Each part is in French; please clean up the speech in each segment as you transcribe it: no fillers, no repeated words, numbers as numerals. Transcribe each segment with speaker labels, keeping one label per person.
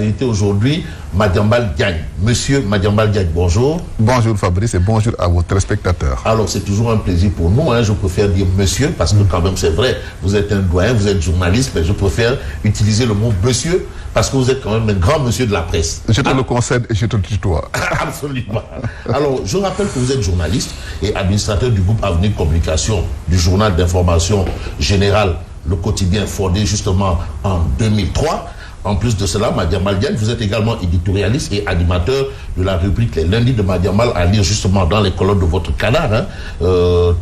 Speaker 1: vérité aujourd'hui, Madiambal Diagne. Monsieur Madiambal Diagne, bonjour.
Speaker 2: Bonjour Fabrice et bonjour à vos téléspectateurs.
Speaker 1: Alors c'est toujours un plaisir pour nous, je préfère dire monsieur parce que quand même c'est vrai, vous êtes un doyen, vous êtes journaliste, mais je préfère utiliser le mot monsieur parce que vous êtes quand même un grand monsieur de la presse.
Speaker 2: Je te le concède et je te le tutoie.
Speaker 1: Absolument. Alors je rappelle que vous êtes journaliste et administrateur du groupe Avenir Communication, du journal d'information générale, Le Quotidien, fondé justement en 2003. En plus de cela, Madiambal Diagne, vous êtes également éditorialiste et animateur de la rubrique Les Lundis de Madiambal, à lire justement dans les colonnes de votre canard,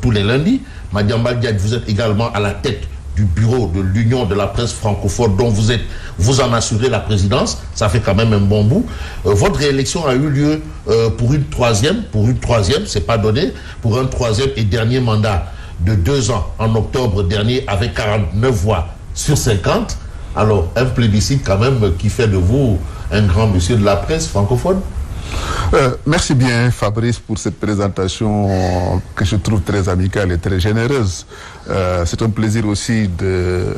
Speaker 1: tous les lundis. Madiambal Diagne, vous êtes également à la tête du bureau de l'Union de la presse francophone dont vous en assurez la présidence. Ça fait quand même un bon bout. Votre réélection a eu lieu pour une troisième, c'est pas donné, pour un troisième et dernier mandat de 2 ans en octobre dernier avec 49 voix sur 50. Alors, un plébiscite quand même qui fait de vous un grand monsieur de la presse francophone.
Speaker 2: Merci bien Fabrice pour cette présentation que je trouve très amicale et très généreuse. C'est un plaisir aussi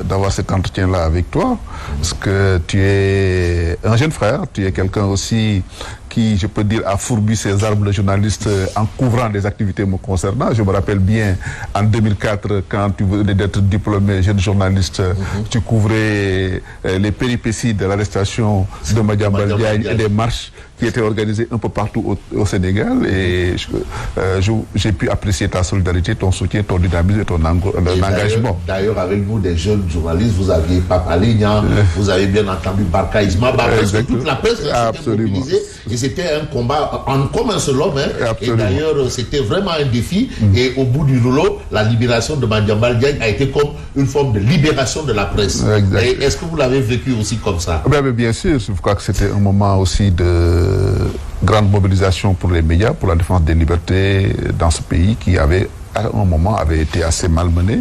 Speaker 2: d'avoir cet entretien-là avec toi, parce que tu es un jeune frère, tu es quelqu'un aussi qui, je peux dire, a fourbi ses arbres de journaliste en couvrant des activités me concernant. Je me rappelle bien, en 2004, quand tu venais d'être diplômé jeune journaliste, tu couvrais les péripéties de l'arrestation de Madiambal Diagne et des marches qui étaient organisées un peu partout au Sénégal. Et j'ai pu apprécier ta solidarité, ton soutien, ton dynamisme et ton engagement.
Speaker 1: D'ailleurs, avec vous, des jeunes journalistes, vous aviez Papa Lignan, vous avez bien entendu Barka Isma, toute la presse s'était mobilisée. Et c'était un combat comme un seul homme. Et d'ailleurs, c'était vraiment un défi. Et au bout du rouleau, la libération de Madiambal Diagne a été comme une forme de libération de la presse. Est-ce que vous l'avez vécu aussi comme ça?
Speaker 2: Bien sûr, je crois que c'était un moment aussi de grande mobilisation pour les médias, pour la défense des libertés dans ce pays qui avait à un moment avait été assez malmené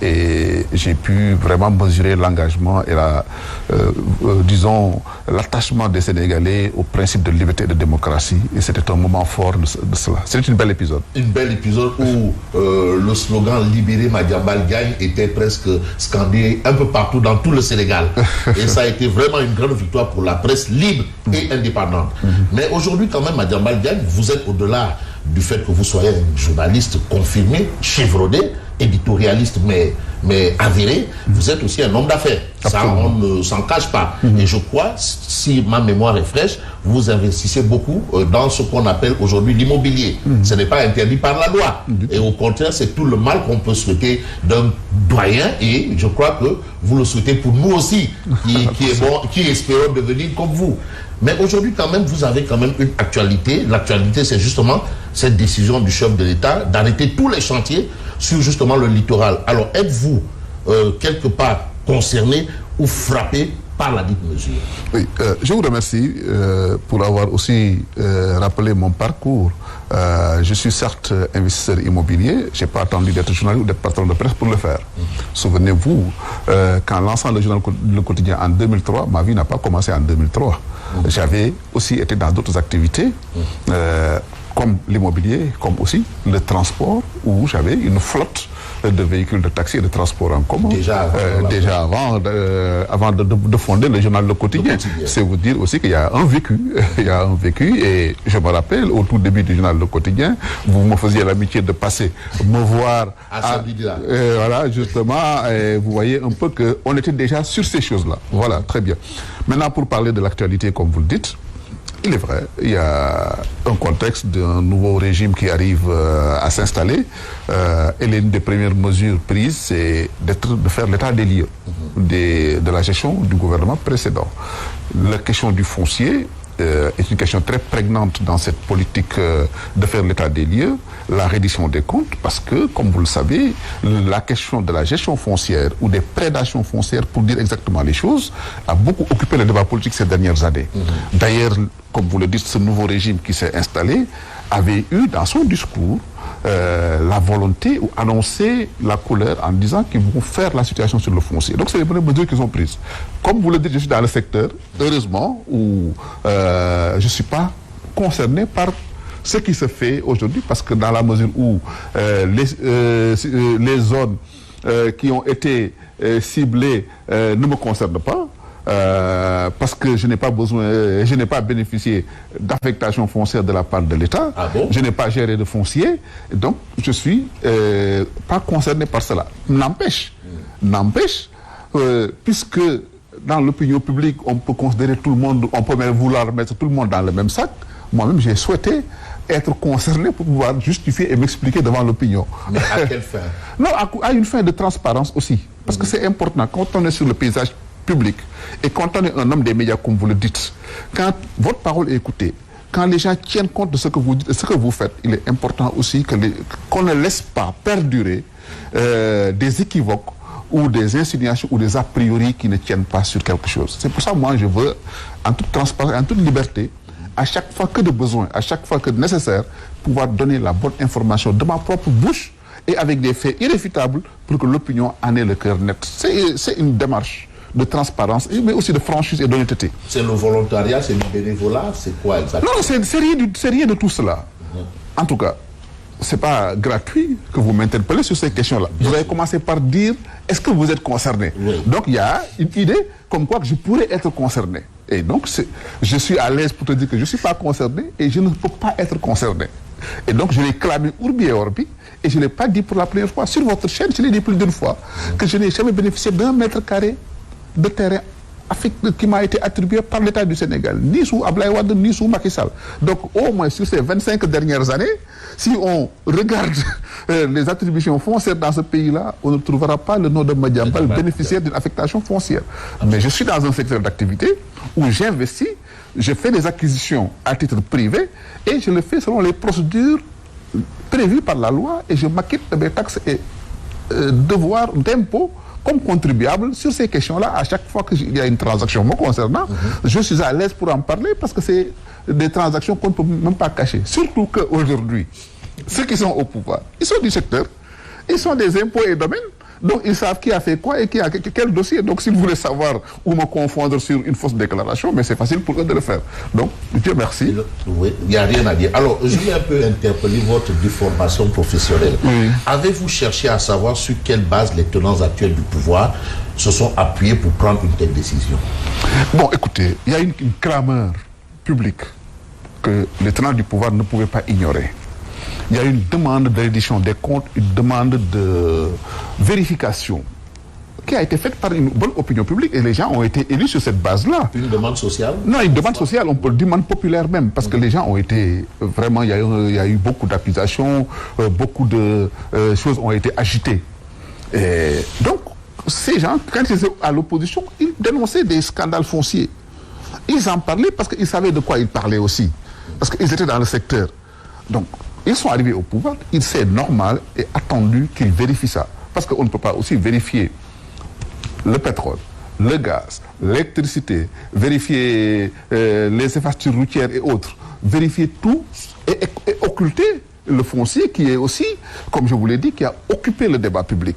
Speaker 2: et j'ai pu vraiment mesurer l'engagement et disons l'attachement des Sénégalais au principe de liberté et de démocratie, et c'était un moment fort de cela. C'était une belle épisode. Une belle épisode
Speaker 1: où le slogan Libérer Madiambal Diagne était presque scandé un peu partout dans tout le Sénégal. Et ça a été vraiment une grande victoire pour la presse libre et indépendante. Mais aujourd'hui quand même, Madiambal Diagne, vous êtes au-delà du fait que vous soyez un journaliste confirmé, chevronné, éditorialiste mais avéré, vous êtes aussi un homme d'affaires. Ça, on ne s'en cache pas. Et je crois, si ma mémoire est fraîche, vous investissez beaucoup dans ce qu'on appelle aujourd'hui l'immobilier. Ce n'est pas interdit par la loi. Et au contraire, c'est tout le mal qu'on peut souhaiter d'un doyen, et je crois que vous le souhaitez pour nous aussi, qui espérons devenir comme vous. Mais aujourd'hui, quand même, vous avez quand même une actualité. L'actualité, c'est justement cette décision du chef de l'État d'arrêter tous les chantiers sur justement le littoral. Alors, êtes-vous quelque part concerné ou frappé par la dite mesure?
Speaker 2: Oui, je vous remercie pour avoir aussi rappelé mon parcours. Je suis certes investisseur immobilier, je n'ai pas attendu d'être journaliste ou d'être patron de presse pour le faire. Souvenez-vous, quand lançant le journal Le Quotidien en 2003, ma vie n'a pas commencé en 2003. J'avais aussi été dans d'autres activités, comme l'immobilier, comme aussi le transport, où j'avais une flotte de véhicules de taxi et de transport en commun. Déjà avant de fonder le journal Le Quotidien. C'est vous dire aussi qu'il y a un vécu. Il y a un vécu, et je me rappelle, au tout début du journal Le Quotidien, vous me faisiez l'amitié de passer, me voir. Voilà, justement, vous voyez un peu qu'on était déjà sur ces choses-là. Voilà, très bien. Maintenant, pour parler de l'actualité, comme vous le dites, il est vrai, il y a un contexte d'un nouveau régime qui arrive à s'installer, et l'une des premières mesures prises, c'est de faire l'état des lieux de la gestion du gouvernement précédent. La question du foncier est une question très prégnante dans cette politique de faire l'état des lieux, la reddition des comptes, parce que, comme vous le savez, la question de la gestion foncière ou des prédations foncières, pour dire exactement les choses, a beaucoup occupé le débat politique ces dernières années. D'ailleurs, comme vous le dites, ce nouveau régime qui s'est installé avait eu dans son discours la volonté ou annoncer la couleur en disant qu'ils vont faire la situation sur le foncier. Donc c'est les premières mesures qu'ils ont prises. Comme vous le dites, je suis dans le secteur, heureusement, où je ne suis pas concerné par ce qui se fait aujourd'hui, parce que dans la mesure où les zones qui ont été ciblées ne me concernent pas, parce que je n'ai pas besoin, je n'ai pas bénéficié d'affectation foncière de la part de l'État.
Speaker 1: Ah bon?
Speaker 2: Je n'ai pas géré de foncier, donc je suis pas concerné par cela. N'empêche, puisque dans l'opinion publique, on peut considérer tout le monde, on peut même vouloir mettre tout le monde dans le même sac. Moi-même, j'ai souhaité être concerné pour pouvoir justifier et m'expliquer devant l'opinion.
Speaker 1: Mais à quelle fin?
Speaker 2: Non, à une fin de transparence aussi. Parce que c'est important, quand on est sur le paysage public et quand on est un homme des médias, comme vous le dites, quand votre parole est écoutée, quand les gens tiennent compte de ce que vous dites et ce que vous faites, il est important aussi qu'on ne laisse pas perdurer des équivoques ou des insinuations ou des a priori qui ne tiennent pas sur quelque chose. C'est pour ça, moi, je veux, en toute transparence, en toute liberté, à chaque fois que de besoin, à chaque fois que de nécessaire, pouvoir donner la bonne information de ma propre bouche et avec des faits irréfutables pour que l'opinion en ait le cœur net. C'est une démarche de transparence, mais aussi de franchise et d'honnêteté.
Speaker 1: C'est le volontariat, c'est le bénévolat, c'est quoi exactement?
Speaker 2: Non, c'est rien de tout cela. En tout cas, c'est pas gratuit que vous m'interpellez sur ces questions-là. Vous avez commencé par dire, est-ce que vous êtes concerné?
Speaker 1: Oui.
Speaker 2: Donc, il y a une idée comme quoi que je pourrais être concerné. Et donc, je suis à l'aise pour te dire que je ne suis pas concerné et je ne peux pas être concerné. Et donc, je l'ai clamé urbi et orbi et je ne l'ai pas dit pour la première fois. Sur votre chaîne, je l'ai dit plus d'une fois que je n'ai jamais bénéficié d'un mètre carré de terrain qui m'a été attribué par l'État du Sénégal, ni sous Abdoulaye Wade, ni sous Macky Sall. Donc, au moins, sur ces 25 dernières années, si on regarde les attributions foncières dans ce pays-là, on ne trouvera pas le nom de Madiambal bénéficiaire d'une affectation foncière. Mais je suis dans un secteur d'activité où j'investis, je fais des acquisitions à titre privé et je le fais selon les procédures prévues par la loi et je m'acquitte de mes taxes et devoirs d'impôts comme contribuable sur ces questions-là. À chaque fois qu'il y a une transaction me concernant, je suis à l'aise pour en parler parce que c'est des transactions qu'on ne peut même pas cacher. Surtout qu'aujourd'hui, ceux qui sont au pouvoir, ils sont du secteur, ils sont des impôts et domaines, donc ils savent qui a fait quoi et qui a quel dossier. Donc s'ils voulaient savoir ou me confondre sur une fausse déclaration, mais c'est facile pour eux de le faire. Donc, Dieu merci.
Speaker 1: Oui, il n'y a rien à dire. Alors, je vais un peu interpeller votre déformation professionnelle.
Speaker 2: Oui.
Speaker 1: Avez-vous cherché à savoir sur quelle base les tenants actuels du pouvoir se sont appuyés pour prendre une telle décision?
Speaker 2: Bon, écoutez, il y a une clameur publique que les tenants du pouvoir ne pouvaient pas ignorer. Il y a une demande de reddition des comptes, une demande de vérification qui a été faite par une bonne opinion publique et les gens ont été élus sur cette base-là.
Speaker 1: Une demande sociale?
Speaker 2: Non, une demande sociale, on peut le dire demande populaire même, parce que les gens ont été vraiment, il y a eu beaucoup d'accusations, beaucoup de choses ont été agitées. Et donc, ces gens, quand ils étaient à l'opposition, ils dénonçaient des scandales fonciers. Ils en parlaient parce qu'ils savaient de quoi ils parlaient aussi, parce qu'ils étaient dans le secteur. Donc, ils sont arrivés au pouvoir, c'est normal et attendu qu'ils vérifient ça. Parce qu'on ne peut pas aussi vérifier le pétrole, le gaz, l'électricité, vérifier les infrastructures routières et autres, vérifier tout et occulter le foncier qui est aussi, comme je vous l'ai dit, qui a occupé le débat public.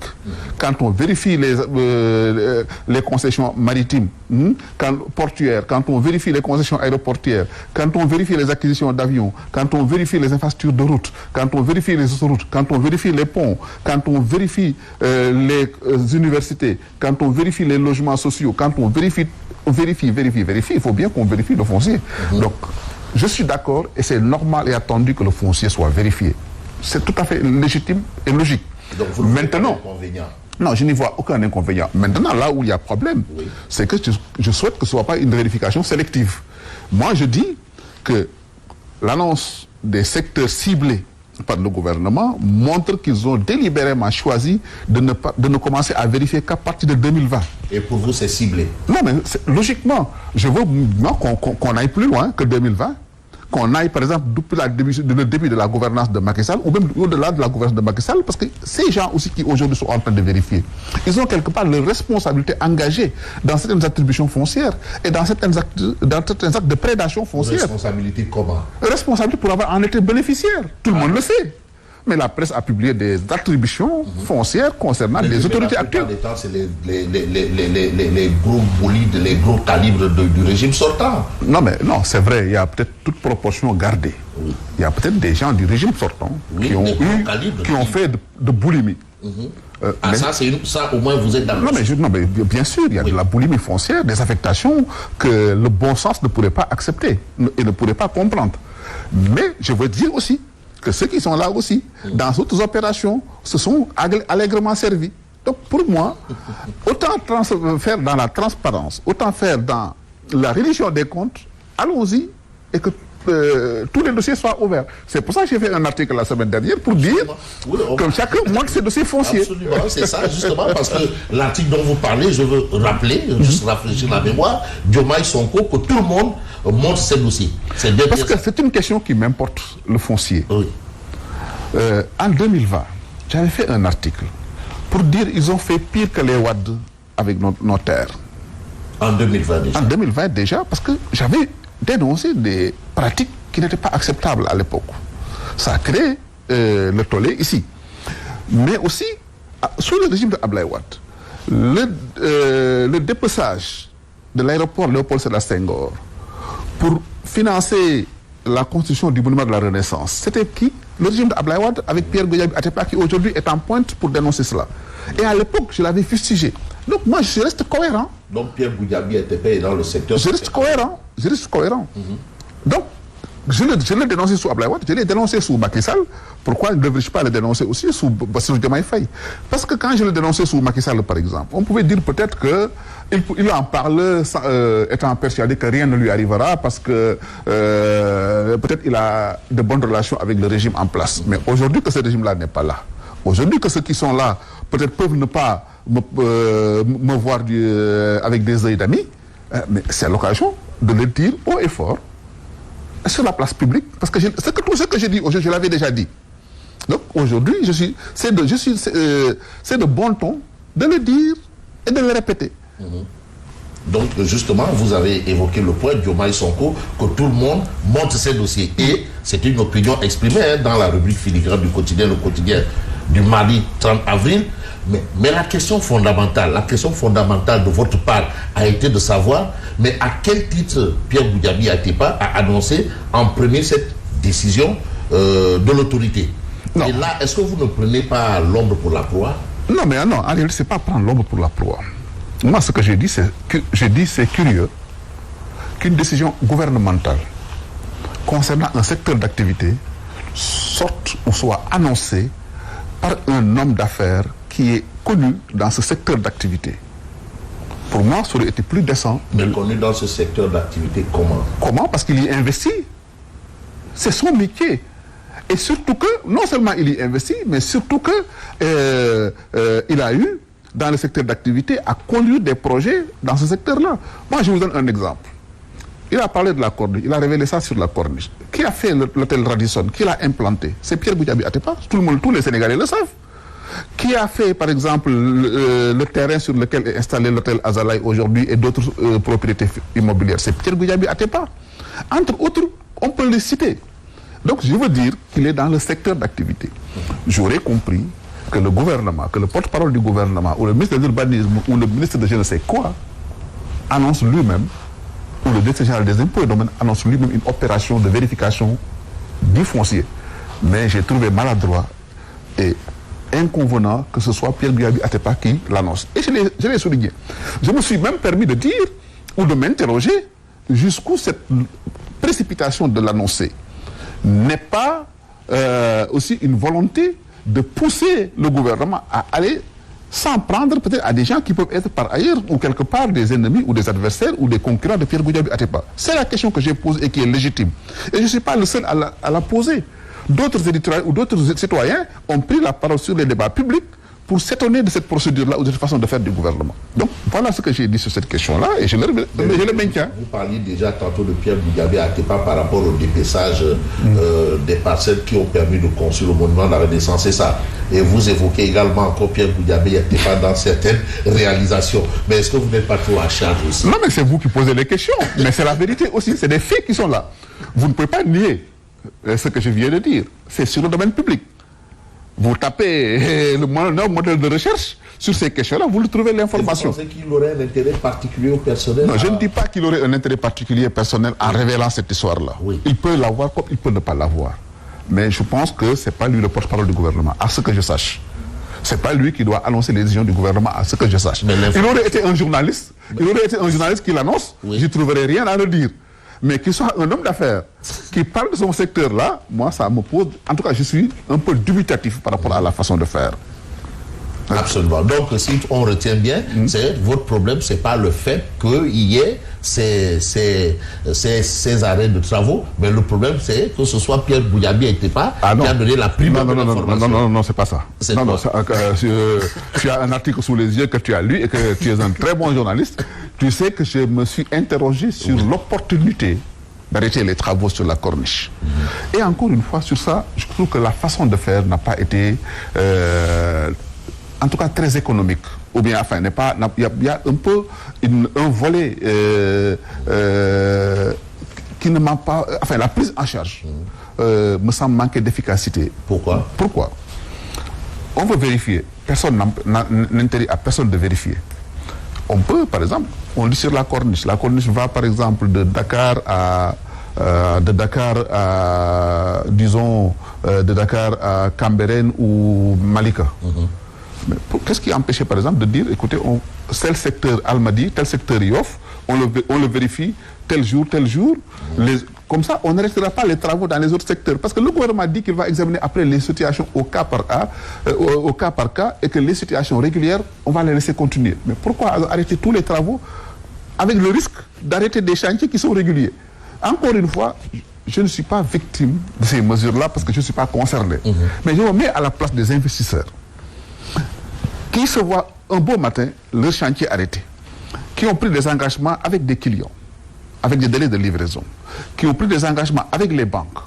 Speaker 2: Quand on vérifie les concessions maritimes, portuaires, quand on vérifie les concessions aéroportuaires, quand on vérifie les acquisitions d'avions, quand on vérifie les infrastructures de route, quand on vérifie les autoroutes, quand on vérifie les ponts, quand on vérifie les universités, quand on vérifie les logements sociaux, quand on vérifie, il faut bien qu'on vérifie le foncier. Donc, je suis d'accord et c'est normal et attendu que le foncier soit vérifié. C'est tout à fait légitime et logique.
Speaker 1: Donc vous
Speaker 2: maintenant, non, je n'y vois aucun inconvénient. Maintenant, là où il y a problème,
Speaker 1: oui,
Speaker 2: c'est que je souhaite que ce ne soit pas une vérification sélective. Moi, je dis que l'annonce des secteurs ciblés par le gouvernement montre qu'ils ont délibérément choisi de ne commencer à vérifier qu'à partir de 2020.
Speaker 1: Et pour vous, c'est ciblé?
Speaker 2: Non, mais logiquement, je veux qu'on aille plus loin que 2020, qu'on aille, par exemple, depuis le début de la gouvernance de Macky Sall, ou même au-delà de la gouvernance de Macky Sall, parce que ces gens aussi qui aujourd'hui sont en train de vérifier, ils ont quelque part leur responsabilité engagée dans certaines attributions foncières et dans certains actes de prédation foncière.
Speaker 1: Responsabilité comment?
Speaker 2: Responsabilité pour avoir en été bénéficiaire. Tout le monde le sait. Mais la presse a publié des attributions foncières concernant les autorités actuelles.
Speaker 1: La plupart des temps, c'est les gros bolides, les gros calibres du régime sortant.
Speaker 2: Non, mais non, c'est vrai, il y a peut-être toute proportion gardée. Oui. Il y a peut-être des gens du régime sortant qui ont fait de boulimie.
Speaker 1: mais ça, au moins, vous êtes d'accord.
Speaker 2: Non, mais bien sûr, il y a de la boulimie foncière, des affectations que le bon sens ne pourrait pas accepter et ne pourrait pas comprendre. Mais je veux dire aussi que ceux qui sont là aussi, dans d'autres opérations, se sont allègrement servis. Donc pour moi, autant faire dans la transparence, autant faire dans la reddition des comptes, allons-y et que tous les dossiers soient ouverts. C'est pour ça que j'ai fait un article la semaine dernière pour dire que chacun montre ses dossiers fonciers.
Speaker 1: Absolument, c'est ça justement, parce que l'article dont vous parlez, je veux rappeler, juste rafraîchir la mémoire, Diomaye Sonko, que tout le monde montre ses dossiers.
Speaker 2: Parce que c'est une question qui m'importe, le foncier.
Speaker 1: Oui.
Speaker 2: En 2020, j'avais fait un article pour dire qu'ils ont fait pire que les WAD avec nos terres.
Speaker 1: En 2020 déjà.
Speaker 2: En 2020 déjà, parce que j'avais dénoncé des pratiques qui n'étaient pas acceptables à l'époque. Ça a créé le tollé ici. Mais aussi, sous le régime de Abdoulaye Wade, le dépeçage de l'aéroport Léopold Sédar Senghor pour financer la construction du monument de la Renaissance, c'était qui? Le régime de Abdoulaye Wade avec Pierre Goudiaby Atepa qui aujourd'hui est en pointe pour dénoncer cela. Et à l'époque, je l'avais fustigé. Donc moi, je reste cohérent.
Speaker 1: Donc Pierre Goudiaby Atepa est dans le secteur...
Speaker 2: Je reste cohérent. Donc, je l'ai dénoncé sous Abdoulaye Wade, je l'ai dénoncé sous Macky Sall. Pourquoi ne devrais-je pas le dénoncer aussi sous Bassirou Diomaye Faye? Parce que quand je le dénonçais sous Macky Sall, par exemple, on pouvait dire peut-être qu'il en parle étant persuadé que rien ne lui arrivera parce que peut-être il a de bonnes relations avec le régime en place. Mais aujourd'hui que ce régime-là n'est pas là, aujourd'hui que ceux qui sont là peut-être peuvent ne pas me voir avec des œils d'amis, mais c'est l'occasion de le dire haut et fort sur la place publique, parce que tout ce que j'ai dit aujourd'hui, je l'avais déjà dit. Donc aujourd'hui, c'est de bon ton de le dire et de le répéter.
Speaker 1: Donc justement, vous avez évoqué le point Diomaye Sonko, que tout le monde monte ses dossiers. Et c'est une opinion exprimée dans la rubrique filigrane du quotidien, le quotidien du mardi 30 avril. Mais la question fondamentale de votre part a été de savoir, mais à quel titre Pierre Goudiaby Atepa a annoncé en premier cette décision de l'autorité. Et là, est-ce que vous ne prenez pas l'ombre pour la proie?
Speaker 2: Non, mais non, en réalité, c'est pas prendre l'ombre pour la proie. Moi, ce que j'ai dit, c'est curieux qu'une décision gouvernementale concernant un secteur d'activité sorte ou soit annoncée par un homme d'affaires qui est connu dans ce secteur d'activité. Pour moi, ça aurait été plus décent.
Speaker 1: Mais connu dans ce secteur d'activité comment?
Speaker 2: Comment? Parce qu'il y investit. C'est son métier. Et surtout que, non seulement il y investit, mais surtout que il a eu, dans le secteur d'activité, à conduire des projets dans ce secteur-là. Moi, je vous donne un exemple. Il a parlé de la corniche, il a révélé ça sur la corniche. Qui a fait l'hôtel Radisson? Qui l'a implanté? C'est Pierre Goudiaby Atepa. Tous les Sénégalais le savent. Qui a fait, par exemple, le terrain sur lequel est installé l'hôtel Azalaï aujourd'hui et d'autres propriétés immobilières? C'est Pierre Goudiaby Atepa. Entre autres, on peut les citer. Donc, je veux dire qu'il est dans le secteur d'activité. J'aurais compris que le gouvernement, que le porte-parole du gouvernement, ou le ministre de l'urbanisme, ou le ministre de je ne sais quoi, annonce lui-même, ou le directeur général des impôts et domaines annonce lui-même une opération de vérification du foncier. Mais j'ai trouvé maladroit et inconvenant que ce soit Pierre Goudiaby Atepa qui l'annonce. Et je l'ai souligné. Je me suis même permis de dire, ou de m'interroger, jusqu'où cette précipitation de l'annoncer n'est pas aussi une volonté de pousser le gouvernement à aller s'en prendre peut-être à des gens qui peuvent être par ailleurs ou quelque part des ennemis ou des adversaires ou des concurrents de Pierre Goudiaby Atepa. C'est la question que j'ai posée et qui est légitime. Et je ne suis pas le seul à la poser. D'autres éditorialistes ou d'autres citoyens ont pris la parole sur les débats publics pour s'étonner de cette procédure-là ou de cette façon de faire du gouvernement. Donc, voilà ce que j'ai dit sur cette question-là et je le maintiens.
Speaker 1: Vous parliez déjà tantôt de Pierre Goudiaby Atepa par rapport au dépeçage des parcelles qui ont permis de construire le monument de la Renaissance, c'est ça. Et vous évoquez également encore Pierre Goudiaby Atepa dans certaines réalisations. Mais est-ce que vous n'êtes pas trop à charge aussi?
Speaker 2: Non, mais c'est vous qui posez les questions. Mais c'est la vérité aussi, c'est des faits qui sont là. Vous ne pouvez pas nier ce que je viens de dire. C'est sur le domaine public. Vous tapez le modèle de recherche sur ces questions-là, vous le trouvez l'information.
Speaker 1: Vous pensez qu'il aurait un intérêt particulier au personnel?
Speaker 2: Non, je ne dis pas qu'il aurait un intérêt particulier personnel en révélant cette histoire-là.
Speaker 1: Oui.
Speaker 2: Il peut l'avoir comme il peut ne pas l'avoir. Mais je pense que ce n'est pas lui le porte-parole du gouvernement, à ce que je sache. C'est pas lui qui doit annoncer les décisions du gouvernement, à ce que je sache. Il aurait été un journaliste, qui l'annonce, j'y trouverais rien à le dire. Mais qu'il soit un homme d'affaires qui parle de son secteur-là, moi, ça me pose... En tout cas, je suis un peu dubitatif par rapport à la façon de faire.
Speaker 1: Absolument. Donc, si on retient bien, votre problème, c'est pas le fait qu'il y ait ces arrêts de travaux, mais le problème, c'est que ce soit Pierre Bouyabi et Tepa qui a donné la primeur de l'information.
Speaker 2: Non, c'est pas ça. Tu as un article sous les yeux que tu as lu et que tu es un très bon journaliste. Tu sais que je me suis interrogé sur l'opportunité d'arrêter les travaux sur la corniche. Et encore une fois, sur ça, je trouve que la façon de faire n'a pas été... en tout cas très économique, ou bien, enfin, il y a un peu un volet qui ne manque pas, enfin, la prise en charge me semble manquer d'efficacité.
Speaker 1: Pourquoi?
Speaker 2: On veut vérifier, personne n'interdit à personne de vérifier. On peut, par exemple, on dit sur la corniche va, par exemple, de Dakar à Cambérène ou Malika. Qu'est-ce qui empêchait, par exemple, de dire, écoutez, tel secteur Almadies, tel secteur Yoff, on le vérifie tel jour. Comme ça, on n'arrêtera pas les travaux dans les autres secteurs. Parce que le gouvernement dit qu'il va examiner après les situations au cas par cas, et que les situations régulières, on va les laisser continuer. Mais pourquoi arrêter tous les travaux avec le risque d'arrêter des chantiers qui sont réguliers? Encore une fois, je ne suis pas victime de ces mesures-là parce que je ne suis pas concerné. Mais je me mets à la place des investisseurs qui se voient un beau matin leur chantier arrêté, qui ont pris des engagements avec des clients, avec des délais de livraison, qui ont pris des engagements avec les banques.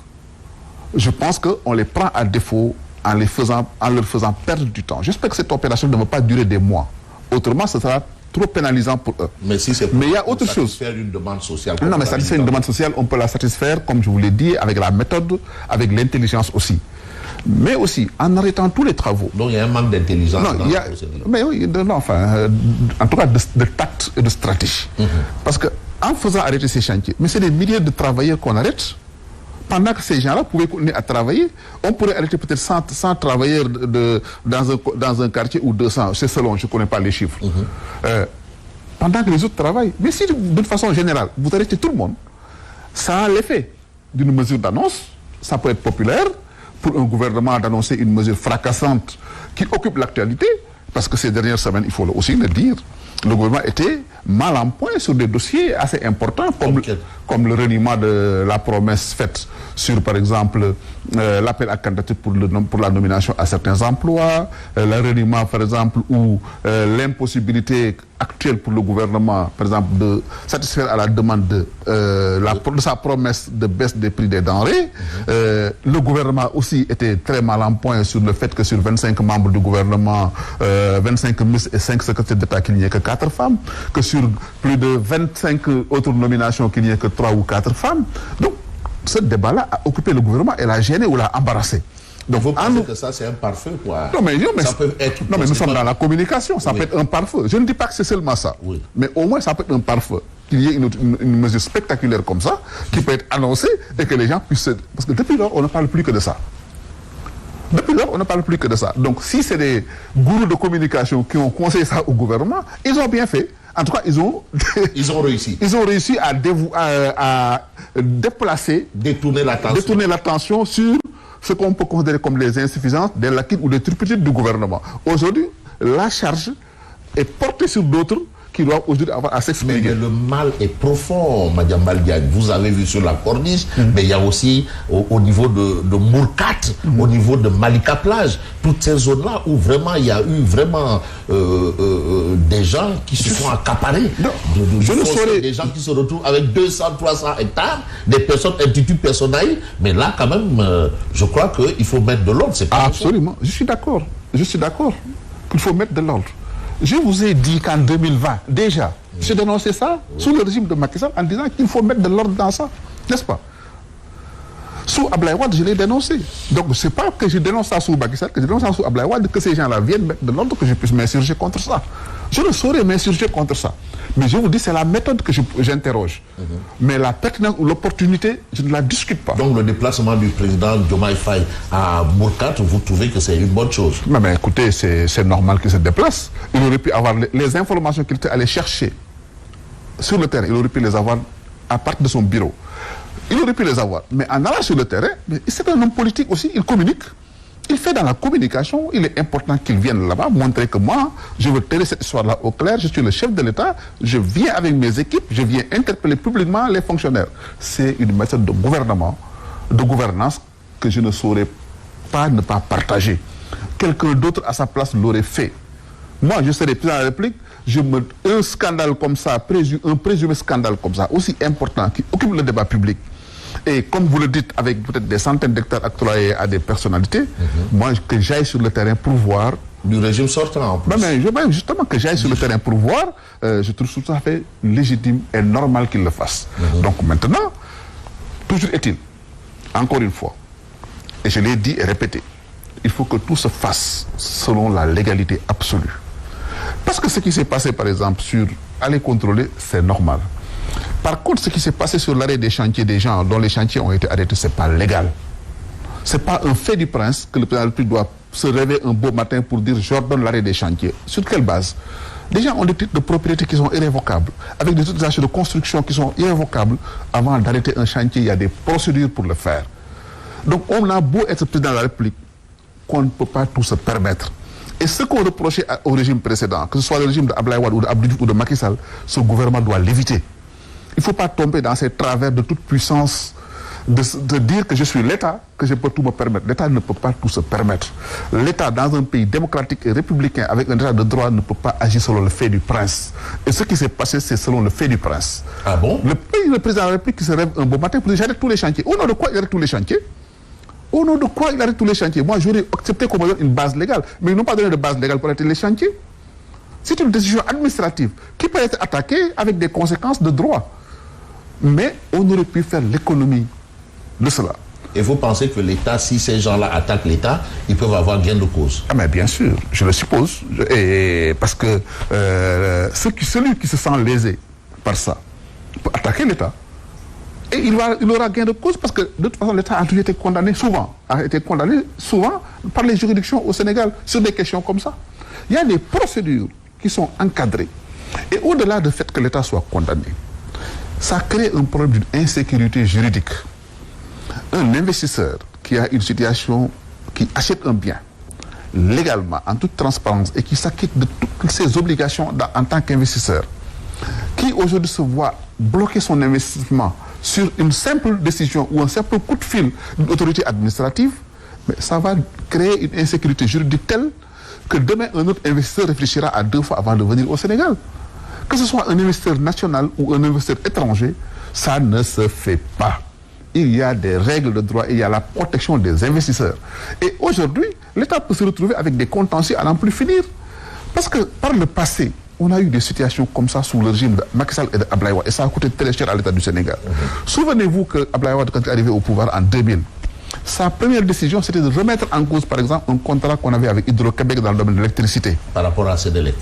Speaker 2: Je pense qu'on les prend à défaut en leur faisant perdre du temps. J'espère que cette opération ne va pas durer des mois. Autrement, ce sera trop pénalisant pour eux.
Speaker 1: Mais si c'est pour
Speaker 2: il y a autre chose.
Speaker 1: Satisfaire une demande sociale.
Speaker 2: Non, mais satisfaire une demande sociale, on peut la satisfaire, comme je vous l'ai dit, avec la méthode, avec l'intelligence aussi. Mais aussi, en arrêtant tous les travaux.
Speaker 1: Donc il y a un manque d'intelligence dans la procédure.
Speaker 2: Mais oui, en tout cas de tact et de stratégie. Parce qu'en faisant arrêter ces chantiers, mais c'est des milliers de travailleurs qu'on arrête, pendant que ces gens-là pouvaient continuer à travailler, on pourrait arrêter peut-être 100 travailleurs dans un quartier ou 200, c'est selon, je ne connais pas les chiffres. Pendant que les autres travaillent. Mais si, d'une façon générale, vous arrêtez tout le monde, ça a l'effet d'une mesure d'annonce, ça peut être populaire, pour un gouvernement d'annoncer une mesure fracassante qui occupe l'actualité, parce que ces dernières semaines, il faut aussi le dire, le gouvernement était mal en point sur des dossiers assez importants, comme le reniement de la promesse faite sur, par exemple, l'appel à candidature pour la nomination à certains emplois, le reniement, par exemple, ou l'impossibilité actuelle pour le gouvernement, par exemple, de satisfaire à la demande de sa promesse de baisse des prix des denrées. Le gouvernement aussi était très mal en point sur le fait que sur 25 membres du gouvernement, 25 ministres et 5 secrétaires d'État, qu'il n'y ait que 4 femmes, que sur plus de 25 autres nominations, qu'il n'y ait que 3 ou 4 femmes. Donc, ce débat-là a occupé le gouvernement et l'a gêné ou l'a embarrassé.
Speaker 1: Donc, vous pensez que ça, c'est un pare-feu, quoi?
Speaker 2: Non, mais nous sommes dans la communication, ça peut être un pare-feu. Je ne dis pas que c'est seulement ça, mais au moins, ça peut être un pare-feu. Qu'il y ait une mesure spectaculaire comme ça, qui peut être annoncée et que les gens puissent... Parce que depuis lors, on ne parle plus que de ça. Donc, si c'est des gourous de communication qui ont conseillé ça au gouvernement, ils ont bien fait. En tout cas, ils ont réussi. Ils ont réussi à déplacer, détourner l'attention sur ce qu'on peut considérer comme les insuffisances, des lacunes ou des turpitudes du gouvernement. Aujourd'hui, la charge est portée sur d'autres qui doivent aujourd'hui avoir à s'exprimer.
Speaker 1: Mais le mal est profond, Madiambal Diagne. Vous avez vu sur la corniche, mais il y a aussi au niveau de Mourkat, au niveau de Malika Plage, toutes ces zones-là où vraiment il y a eu vraiment des gens qui se sont accaparés. Des gens qui se retrouvent avec 200, 300 hectares, des personnes intitulées personnelles. Mais là, quand même, je crois qu'il faut mettre de l'ordre.
Speaker 2: Absolument. Je suis d'accord qu'il faut mettre de l'ordre. Je vous ai dit qu'en 2020, déjà, j'ai dénoncé ça sous le régime de Macky Sall en disant qu'il faut mettre de l'ordre dans ça, n'est-ce pas? Sous Abdoulaye Wade, je l'ai dénoncé. Donc, ce n'est pas que je dénonce ça sous Macky Sall, que je dénonce ça sous Abdoulaye Wade, que ces gens-là viennent mettre de l'ordre, que je puisse m'insurger contre ça. Je ne saurais m'insurger contre ça. Mais je vous dis, c'est la méthode que j'interroge. Mais la pertinence ou l'opportunité, je ne la discute pas.
Speaker 1: Donc le déplacement du président Diomaye Faye à Bourkat, vous trouvez que c'est une bonne chose?
Speaker 2: Mais écoutez, c'est normal qu'il se déplace. Il aurait pu avoir les informations qu'il était allé chercher sur le terrain. Il aurait pu les avoir à partir de son bureau. Il aurait pu les avoir. Mais en allant sur le terrain, c'est un homme politique aussi, il communique. Il fait dans la communication, il est important qu'il vienne là-bas, montrer que moi, je veux tenir cette histoire-là au clair, je suis le chef de l'État, je viens avec mes équipes, je viens interpeller publiquement les fonctionnaires. C'est une méthode de gouvernement, de gouvernance que je ne saurais pas ne pas partager. Quelqu'un d'autre à sa place l'aurait fait. Moi, je serais président de la République, un scandale comme ça, un présumé scandale comme ça, aussi important, qui occupe le débat public, et comme vous le dites, avec peut-être des centaines d'hectares octroyés à des personnalités, moi, que j'aille sur le terrain pour voir...
Speaker 1: Du régime sortant, en plus.
Speaker 2: Mais justement, que j'aille sur le terrain pour voir, je trouve tout à fait légitime et normal qu'il le fasse. Donc maintenant, toujours est-il, encore une fois, et je l'ai dit et répété, il faut que tout se fasse selon la légalité absolue. Parce que ce qui s'est passé, par exemple, sur aller contrôler, c'est normal. Par contre, ce qui s'est passé sur l'arrêt des chantiers des gens dont les chantiers ont été arrêtés, ce n'est pas légal. Ce n'est pas un fait du prince que le président de la République doit se réveiller un beau matin pour dire « j'ordonne l'arrêt des chantiers ». Sur quelle base? Les gens ont des titres de propriété qui sont irrévocables, avec des autorisations de construction qui sont irrévocables. Avant d'arrêter un chantier, il y a des procédures pour le faire. Donc on a beau être président de la République, qu'on ne peut pas tout se permettre. Et ce qu'on reprochait au régime précédent, que ce soit le régime d'Abdoulaye Wade ou d'Abdou Diouf ou de Macky Sall, ce gouvernement doit l'éviter. Il ne faut pas tomber dans ces travers de toute puissance, de dire que je suis l'État, que je peux tout me permettre. L'État ne peut pas tout se permettre. L'État, dans un pays démocratique et républicain, avec un État de droit, ne peut pas agir selon le fait du prince. Et ce qui s'est passé, c'est selon le fait du prince.
Speaker 1: Ah bon?
Speaker 2: Le président de la République qui se rêve un beau matin pour dire j'arrête tous les chantiers. Au nom de quoi il arrête tous les chantiers? Au nom de quoi il arrête tous les chantiers? Moi, j'aurais accepté qu'on me donne une base légale. Mais ils n'ont pas donné de base légale pour arrêter les chantiers. C'est une décision administrative qui peut être attaquée avec des conséquences de droit. Mais on aurait pu faire l'économie de cela.
Speaker 1: Et vous pensez que l'État, si ces gens-là attaquent l'État, ils peuvent avoir gain de cause? Ah
Speaker 2: mais bien sûr, je le suppose. Parce que celui qui se sent lésé par ça peut attaquer l'État. Et il aura gain de cause parce que de toute façon, l'État a toujours été condamné souvent. A été condamné souvent par les juridictions au Sénégal sur des questions comme ça. Il y a des procédures qui sont encadrées. Et au-delà du fait que l'État soit condamné, ça crée un problème d'une insécurité juridique. Un investisseur qui a une situation, qui achète un bien légalement, en toute transparence, et qui s'acquitte de toutes ses obligations en tant qu'investisseur, qui aujourd'hui se voit bloquer son investissement sur une simple décision ou un simple coup de fil d'une autorité administrative, mais ça va créer une insécurité juridique telle que demain un autre investisseur réfléchira à 2 fois avant de venir au Sénégal. Que ce soit un investisseur national ou un investisseur étranger, ça ne se fait pas. Il y a des règles de droit et il y a la protection des investisseurs. Et aujourd'hui, l'État peut se retrouver avec des contentieux à n'en plus finir. Parce que par le passé, on a eu des situations comme ça sous le régime de Macky Sall et d'Abdoulaye Wade. Et ça a coûté très cher à l'État du Sénégal. Souvenez-vous que Abdoulaye Wade, quand il est arrivé au pouvoir en 2000, sa première décision, c'était de remettre en cause, par exemple, un contrat qu'on avait avec Hydro-Québec dans le domaine de l'électricité.
Speaker 1: Par rapport à Sénélec.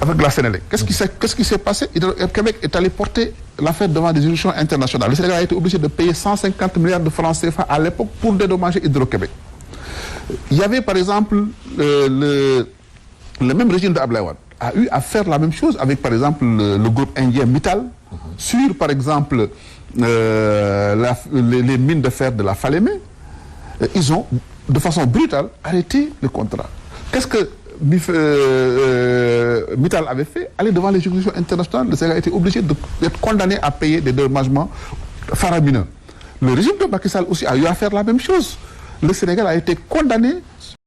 Speaker 2: Avec la Sénélec. Qu'est-ce qui s'est passé? Hydro-Québec est allé porter l'affaire devant des juridictions internationales. Le Sénégal a été obligé de payer 150 milliards de francs CFA à l'époque pour dédommager Hydro-Québec. Il y avait, par exemple, le même régime d'Abdoulaye Wade a eu à faire la même chose avec, par exemple, le groupe indien Mittal, sur, par exemple, les mines de fer de la Falémé. Ils ont, de façon brutale, arrêté le contrat. Qu'est-ce que Mittal avait fait? Aller devant les juridictions internationales, le Sénégal a été obligé d'être condamné à payer des dédommagements faramineux. Le régime de Macky Sall aussi a eu à faire la même chose. Le Sénégal a été condamné